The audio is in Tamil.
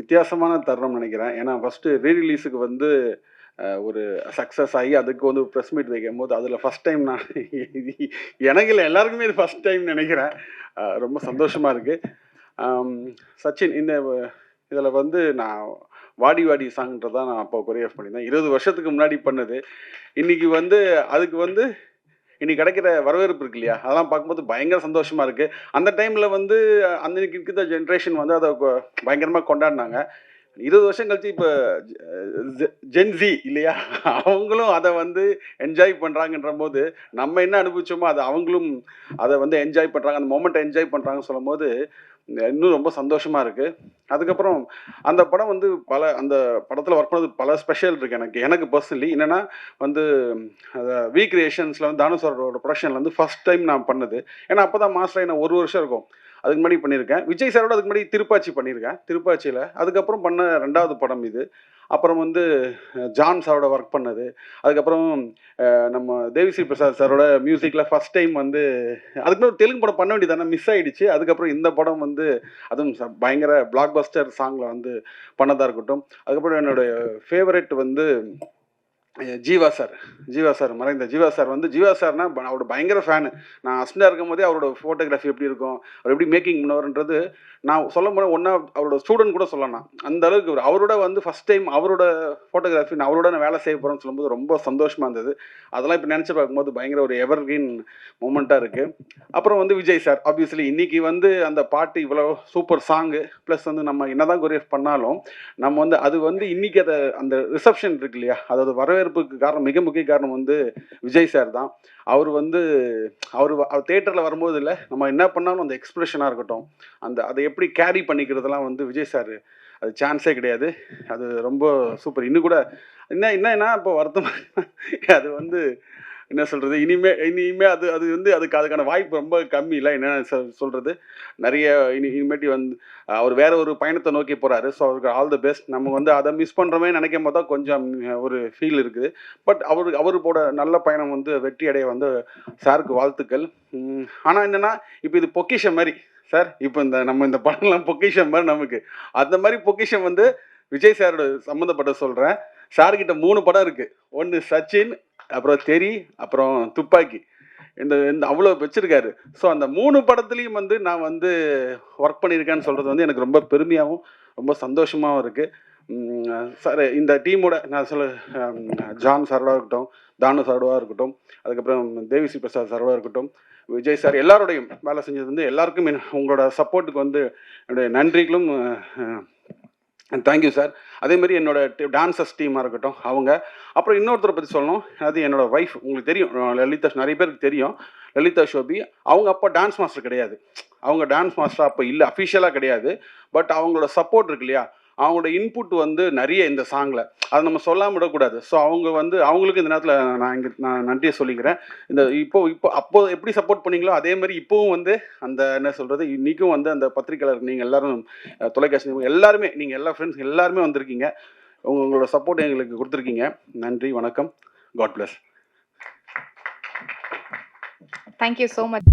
வித்தியாசமான தருணம் நினைக்கிறேன். ஏன்னா ஃபர்ஸ்ட்டு ரீ ரிலீஸுக்கு வந்து ஒரு சக்ஸஸ் ஆகி அதுக்கு வந்து ப்ரெஸ் மீட் வைக்கும்போது, அதில ஃபர்ஸ்ட் டைம் நான் எனக்கு இல்ல எல்லாருக்குமே இது ஃபர்ஸ்ட் டைம் நினைக்கிறேன். ரொம்ப சந்தோஷமா இருக்கு. அம் சச்சின் இதில வந்து நான் வாடி வாடி சாங்ன்றத தான் நான் அப்போ கொரியோகிராஃப் பண்ணியிருந்தேன். 20 வருஷத்துக்கு முன்னாடி பண்ணது. இன்னைக்கு வந்து அதுக்கு வந்து இன்னைக்கு கிடைக்கிற வரவேற்பு இருக்கு இல்லையா? அதெல்லாம் பார்க்கும்போது பயங்கர சந்தோஷமா இருக்கு. அந்த டைம்ல வந்து அன்னைக்கு இருக்கிற ஜெனரேஷன் வந்து அத பயங்கரமா கொண்டாடுனாங்க. 20 வருஷம் கழிச்சு இப்ப ஜென் ஸி இல்லையா? அவங்களும் அத வந்து என்ஜாய் பண்றாங்கன்றபோது, நம்ம என்ன அனுபவிச்சோமோ அத அவங்களும் அத வந்து என்ஜாய் பண்றாங்க. அந்த மொமெண்ட்ட என்ஜாய் பண்றாங்கன்னு சொல்லும்போது, இன்னும் ரொம்ப சந்தோஷமா இருக்கு. அதுக்கப்புறம் அந்த படம் வந்து அந்த படத்துல ஒர்க் பண்ணது பல ஸ்பெஷல் இருக்கு எனக்கு. எனக்கு பர்சனலி என்னன்னா வந்து வி கிரியேஷன்ஸ்ல வந்து தானு சாரோட ப்ரொடக்ஷன்ல வந்து ஃபர்ஸ்ட் டைம் நான் பண்ணது. ஏன்னா அப்பதான் மாஸ்டர் ஆகி நான் 1 வருஷம் இருக்கும். அதுக்கு முன்னாடி பண்ணியிருக்கேன். விஜய் சாரோட அதுக்கு முன்னாடி திருப்பாச்சி பண்ணியிருக்கேன். திருப்பாச்சியில. அதுக்கப்புறம் பண்ண 2வது படம் இது. அப்புறம் வந்து ஜான் சாரோட ஒர்க் பண்ணது. அதுக்கப்புறம் நம்ம தேவிஸ்ரீ பிரசாத் சாரோட மியூசிக்ல ஃபர்ஸ்ட் டைம் வந்து அதுக்கு முன்னாடி ஒரு தெலுங்கு படம் பண்ண வேண்டியது தானே மிஸ் ஆயிடுச்சு. அதுக்கப்புறம் இந்த படம் வந்து அதுவும் பயங்கர பிளாக் பஸ்டர் சாங்ல வந்து பண்ணதா இருக்கட்டும். அதுக்கப்புறம் என்னுடைய ஃபேவரைட் வந்து ஜீவா சார். ஜீவா சார் மறைந்த ஜீவா சார் வந்து ஜீவா சார்னா அவரோட பயங்கர ஃபேனு. நான் அசிஸ்டண்டா இருக்கும்போதே அவரோட ஃபோட்டோகிராஃபி எப்படி இருக்கும், அவர் எப்படி மேக்கிங் பண்ணுவாருன்றது நான் சொல்லும்போது அவரோட ஸ்டூடண்ட் கூட சொல்லலாம் நான். அந்த அளவுக்கு அவரோட வந்து ஃபர்ஸ்ட் டைம் அவரோட ஃபோட்டோகிராஃபி அவரோட நான் வேலை செய்ய போறேன்னு சொல்லும்போது ரொம்ப சந்தோஷமா இருந்தது. அதெல்லாம் இப்போ நினைச்சு பார்க்கும்போது பயங்கர ஒரு எவர்கிரீன் மூமெண்ட்டா இருக்கு. அப்புறம் வந்து விஜய் சார் ஆப்வியஸ்லி இன்னைக்கு வந்து அந்த பாட்டு இவ்வளோ சூப்பர் சாங்கு ப்ளஸ் வந்து நம்ம என்னதான் கொரியோகிராஃப் பண்ணாலும் நம்ம வந்து அது வந்து இன்னைக்கு அந்த ரிசப்ஷன் இருக்கு இல்லையா, அதாவது வரவேற்புக்கு காரணம் மிக முக்கிய காரணம் வந்து விஜய் சார் தான். அவர் வந்து அவர் தியேட்டர்ல வரும்போது இல்லை நம்ம என்ன பண்ணாலும் அந்த எக்ஸ்பிரஷனாக இருக்கட்டும், அதை எப்படி கேரி பண்ணிக்கிறதெல்லாம் வந்து விஜய் சார் அது சான்ஸே கிடையாது. அது ரொம்ப சூப்பர். இன்னும் கூட என்னன்னா இப்போ வருத்தமா அது வந்து என்ன சொல்றது, இனிமே அது அது வந்து அதுக்கான வாய்ப்பு ரொம்ப கம்மி இல்லை. என்ன சொல்றது, நிறைய இனிமேட்டு வந்து அவர் வேற ஒரு பயணத்தை நோக்கி போறாரு. ஸோ அவருக்கு ஆல் தி பெஸ்ட். நம்ம வந்து அதை மிஸ் பண்றோமே நினைக்கும் போது தான் கொஞ்சம் ஒரு ஃபீல் இருக்குது. பட் அவரோட நல்ல பயணம் வந்து வெற்றி அடைய வந்து சாருக்கு வாழ்த்துக்கள். ஆனா என்னன்னா இப்போ இது பொக்கிஷம் மாதிரி சார். இப்போ நம்ம இந்த படம்லாம் பொக்கிஷம் மாதிரி நமக்கு அந்த மாதிரி பொக்கிஷம் வந்து விஜய் சாரோட சம்மந்தப்பட்ட சொல்றேன். சார்கிட்ட 3 படம் இருக்கு. ஒன்று சச்சின், அப்புறம் தெரி, அப்புறம் துப்பாக்கி. இந்த இந்த அவ்வளோ வச்சிருக்காரு. ஸோ அந்த 3 படத்துலையும் வந்து நான் வந்து ஒர்க் பண்ணியிருக்கேன்னு சொல்றது வந்து எனக்கு ரொம்ப பெருமையாகவும் ரொம்ப சந்தோஷமாகவும் இருக்கு. சார் இந்த டீமோட நான் ஜான் சாரோட இருக்கட்டும், தானு சாரோட இருக்கட்டும், அதுக்கப்புறம் தேவிஸ்ரீ பிரசாத் சாரோட இருக்கட்டும், விஜய் சார் எல்லாரோடையும் வேலை செஞ்சது வந்து எல்லாருக்கும் உங்களோட சப்போர்ட்டுக்கு வந்து என்னுடைய நன்றிகளும் தேங்க்யூ சார். அதேமாதிரி என்னோட டான்சர்ஸ் டீமாக இருக்கட்டும் அவங்க. அப்புறம் இன்னொருத்தரை பற்றி சொல்லணும். அது என்னோடய ஒய்ஃப். உங்களுக்கு தெரியும் லலிதா, நிறைய பேருக்கு தெரியும் லலிதா ஷோபி. அவங்க அப்போ டான்ஸ் மாஸ்டர் கிடையாது. அவங்க டான்ஸ் மாஸ்டர் அப்போ இல்லை, அஃபிஷியலாக கிடையாது. பட் அவங்களோட சப்போர்ட் இருக்கு இல்லையா, அவங்களோட இன்புட் வந்து நிறைய இந்த சாங்கில் அதை நம்ம சொல்லாமல் விடக்கூடாது. ஸோ அவங்க வந்து அவங்களுக்கு இந்த நேரத்தில் நான் நன்றியை சொல்லிக்கிறேன். இப்போ அப்போ எப்படி சப்போர்ட் பண்ணீங்களோ அதே மாதிரி இப்போவும் வந்து அந்த என்ன சொல்கிறது, இன்றைக்கும் வந்து அந்த பத்திரிக்கையாளர் நீங்கள் எல்லாரும் தொலைக்காட்சி எல்லாருமே நீங்கள் எல்லா ஃப்ரெண்ட்ஸ் எல்லாருமே வந்திருக்கீங்க. உங்களோட சப்போர்ட் எங்களுக்கு கொடுத்துருக்கீங்க. நன்றி, வணக்கம். God bless. Thank you so much.